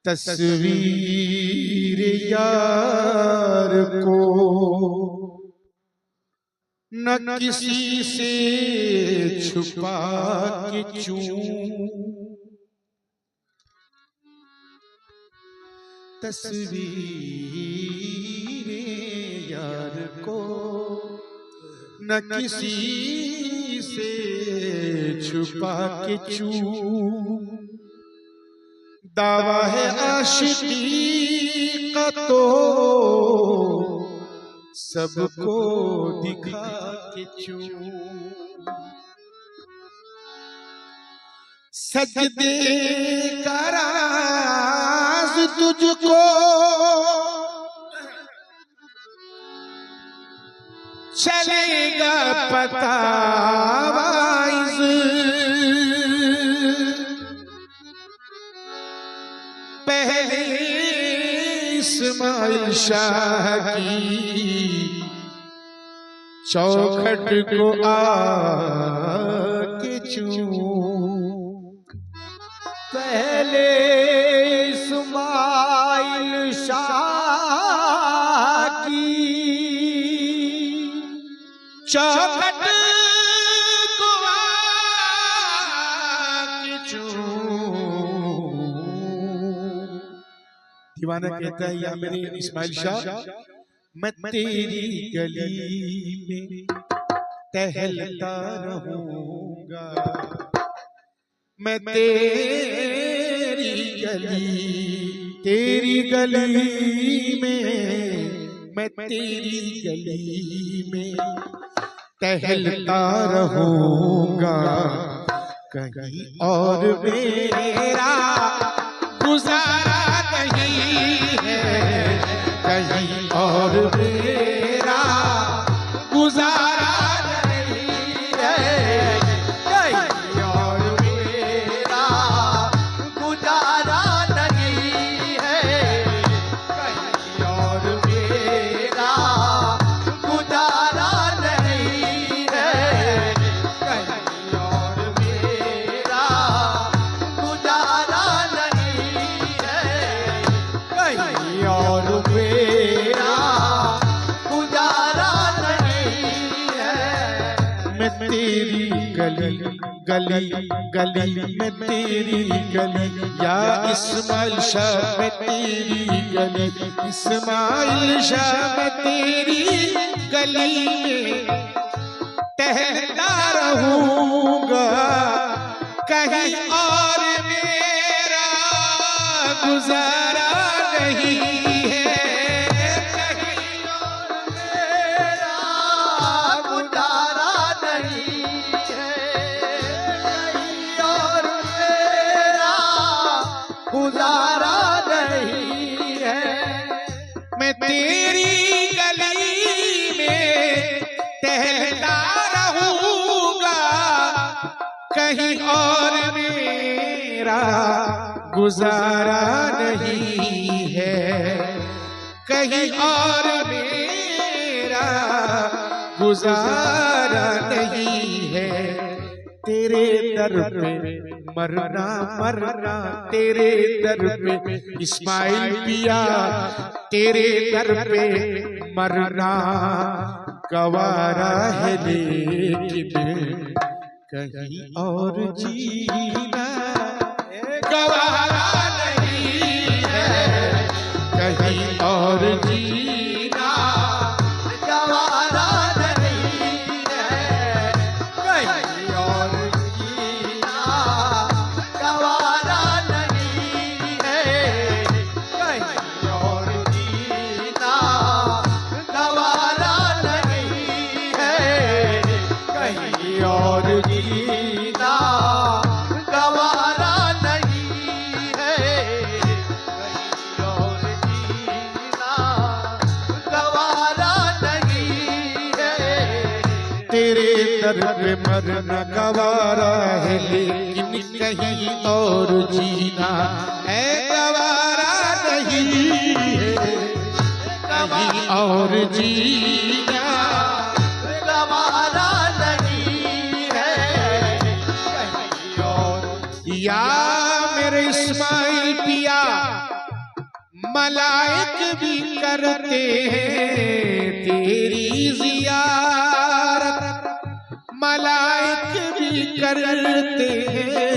तस्वीर यार को न किसी से छुपा के चूं, तस्वीर यार को न किसी से छुपा के चूं, दावा है आशिकी का तो सबको दिखा के चूं, सजदे का राज तुझको चलेगा पता वाइज, पहले इस्माइल शाह की चौखट को आके चूं, पहले इस्माइल शाह की चौखट को आके चूं। दीवाना कहता है या मेरे इस्माइल शाह, मैं तेरी गली में टहलता रहूंगा, मैं तेरी गली में, मैं तेरी गली में टहलता रहूंगा, कहीं और मेरा गुजारा नहीं है, कहीं और मेरा गुजारा नहीं है, कहीं और मेरा गुजारा नहीं है, कहीं और मेरा गुजारा नहीं है, कहीं और मेरा गुजारा नहीं है, कहीं और मेरा गुजारा नहीं है। मैं तेरी गली गली गली में तेरी गली, या इस्माइल शाह मैं तेरी गली, इस्माइल शाह मैं तेरी गली में टहलता रहूंगा, कहीं और मेरा गुजारा नहीं है, कहीं और मेरा गुजारा नहीं है, कहीं और मेरा गुजारा नहीं है। मैं तेरी गली में टहलता रहूंगा, कहीं और मेरा गुजारा नहीं है, कहीं और मेरा गुजारा नहीं है। तेरे दर पे मरना मरना, तेरे दर पे इस्माइल पिया, तेरे दर पे मरना गवारा है, लेकिन कहीं और जीना गवारा नहीं है, कहीं और जीना गवारा नहीं है, कहीं और जीना गवारा नहीं है, कहीं और जीना गवारा नहीं है, कहीं और जीना गवारा नहीं है, कहीं और जीना गवारा नहीं है। तेरे दर पे मरना गवारा है, लेकिन कहीं और जीना है गवारा नहीं है कहीं और जीना गवारा नहीं है कहीं और। या मेरे इस्माइल पिया मलाइक भी करते हैं तेरी जियारत, मलाइक भी करते हैं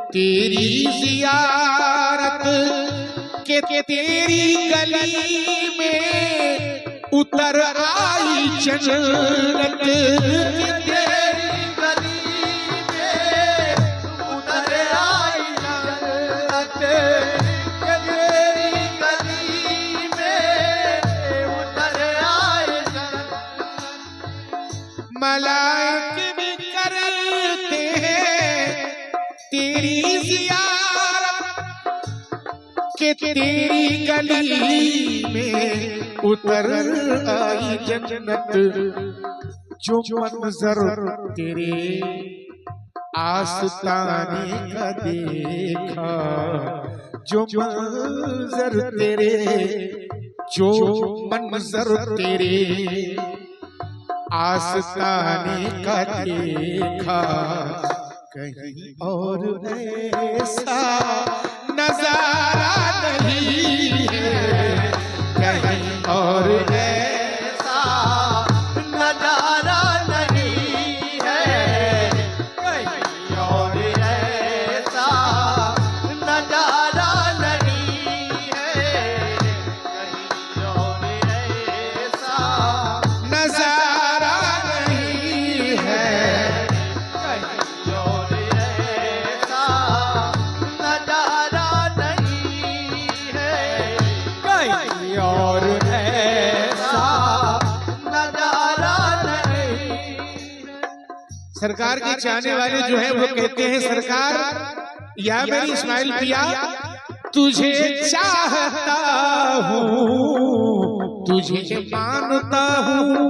तेरी जियारत के तेरी गली में उतर आई जन्नत, तेरी गली में उतर आई जन्नत, तेरी गली में उतर आई जन्नत। मलाइक भी करते हैं तेरी जियारत के तेरी गली में उतर आई जन्नत। जो मंजर तेरे आस्ताने का देखा, जो मंजर तेरे, जो मंजर तेरे आस्ताने का देखा, कहीं और ऐसा नजारा नहीं है कहीं और ऐसा नजारा नहीं है कहीं और ऐसा नजारा नहीं है कहीं और ऐसा नजारा नहीं है कहीं और ऐसा नजारा नहीं है कहीं और ऐसा नजारा नहीं। सरकार के चाहने वाले जो है वो कहते हैं सरकार या मेरी इस्माइल पिया तुझे चाहता हूँ, तुझे मानता हूँ,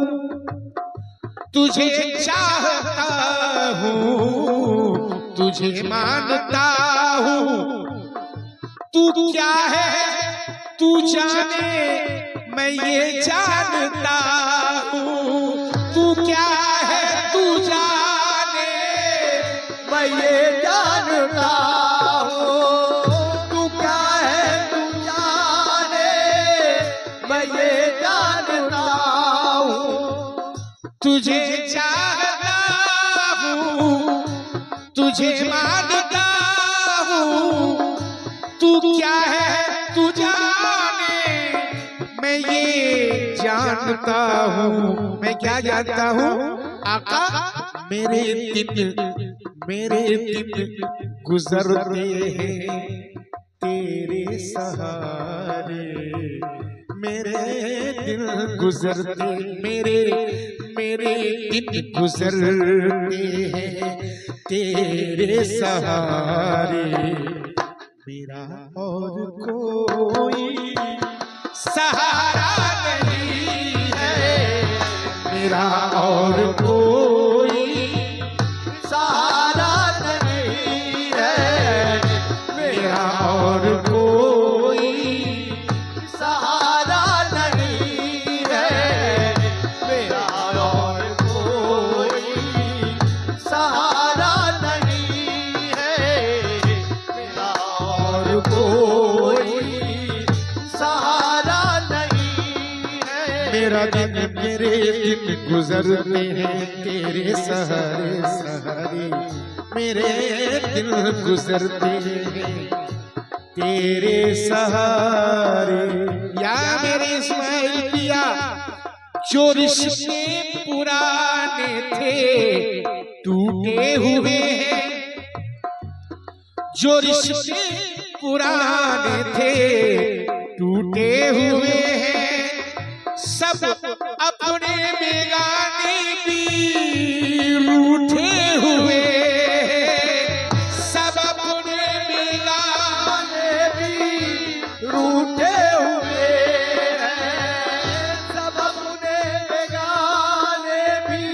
तुझे चाहता हूँ, तुझे मानता हूँ। तू क्या है तू जाने मैं ये जानता हूँ, तू क्या है तू जाने मैं ये जानता हूँ, तू क्या है तू जाने मैं ये जानता हूँ। तुझे चाहता हूँ, तुझे मानता हूँ। तू क्या है तू जाने मैं ये जानता हूँ। मैं क्या जानता हूँ आका, मेरे दिन गुजरते हैं तेरे सहारे, मेरे दिन गुजरते मेरे दिन गुजरते हैं तेरे सहारे। मेरा और कोई सहारा नहीं है, मेरा और कोई सहारा नहीं है मेरा और कोई सहारा नहीं है मेरा और कोई सहारा नहीं है मेरा और कोई सहारा नहीं है। मेरे दिन गुजरते हैं तेरे सहारे सहारे, मेरे दिन गुजरते हैं तेरे सहारे। या मेरे इस्माइल पिया जो रिश्ते पुराने थे टूटे हुए हैं, जो रिश्ते पुराने थे टूटे हुए हैं, सब अपने बेगाने भी रूठे हुए हैं, सब अपने बेगाने भी रूठे हुए हैं, सब अपने बेगाने भी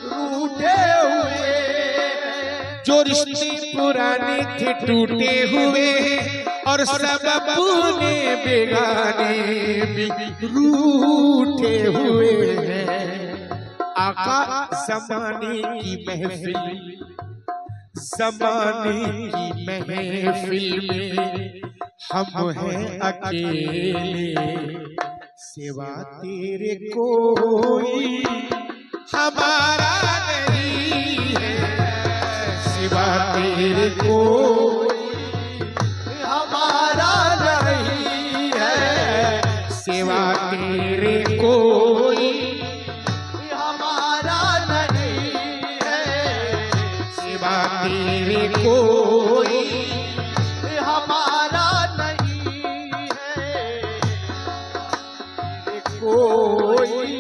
रूठे हुए हैं। जो रिश्ते पुराने थे टूटे हुए हैं और सब अपने बेगाने भी रूठे हुए हैं। आका ज़माने की महफिल, ज़माने की महफिल में हम हैं अकेले, सिवा तेरे कोई हमारा नहीं है, सिवा तेरे कोई हमारा नहीं है, सिवा तेरे कोई हमारा नहीं है, सिवा तेरे कोई हमारा नहीं है, कोई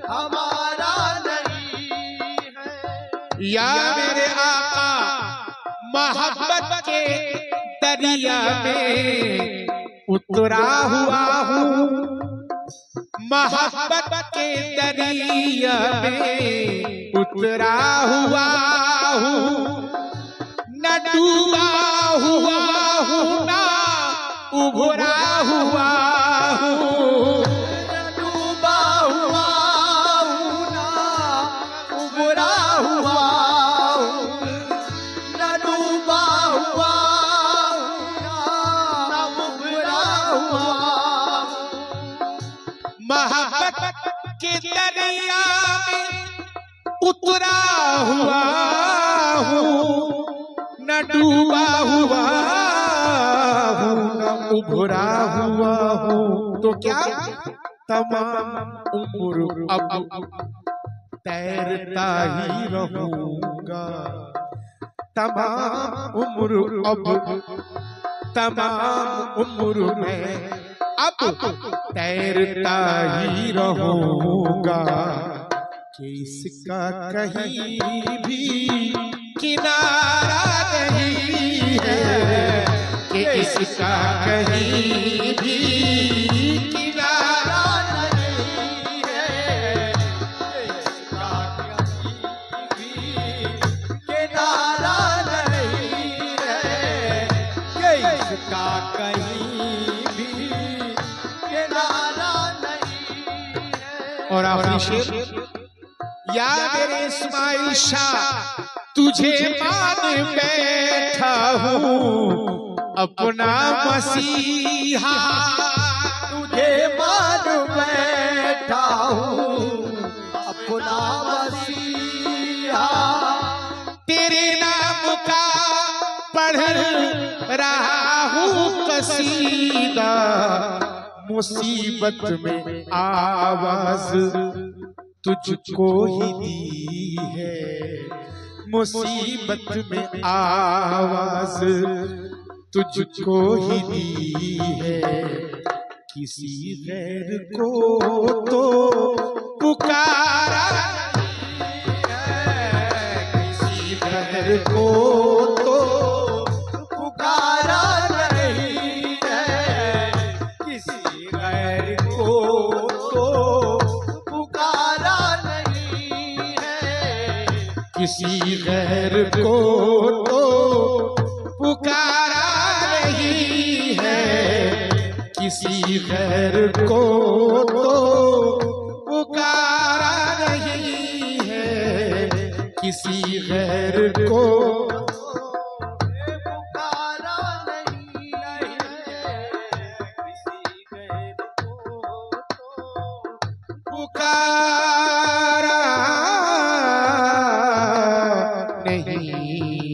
हमारा नहीं है। या मेरे आका मोहब्बत के दरिया में उतरा हुआ हूँ, मोहब्बत के दरिया में उतरा हुआ हूँ, न डूबा हुआ हूँ ना उभरा हुआ हूँ, न डूबा हुआ हूँ ना उभरा हुआ हूँ, न डूबा हुआ हूँ ना उभरा हुआ हूँ। मोहब्बत के दरिया में उतरा हुआ हूँ, न डूबा हुआ हूँ न उभरा हुआ हूँ। तो क्या तमाम उम्र अब तैरता ही रहूंगा, तमाम उम्र अब, तमाम उम्र में अब तैरता ही रहूंगा, कि इसका कहीं भी किनारा नहीं है, कि इसका कहीं भी किनारा नहीं है, इसका कहीं भी किनारा नहीं है, इसका कहीं भी किनारा नहीं है। और आखिरी शेर, या मेरे इस्माइल शाह तुझे मान बैठा हूँ अपना मसीहा, तुझे मान बैठा हूँ अपना मसीहा, तेरे नाम का पढ़ रहा हूँ कसीदा, मुसीबत में आवाज तुझको ही दी है, मुसीबत में आवाज तुझको ही दी है, किसी गैर को तो पुकारा नहीं है, किसी गैर को तो पुकारा नहीं है, किसी गैर को तो पुकारा नहीं है, किसी गैर को तो पुकारा नहीं है, किसी गैर को तो पुकारा नहीं है, किसी गैर को पुकारा नहीं है, किसी गैर को तो पुकारा नहीं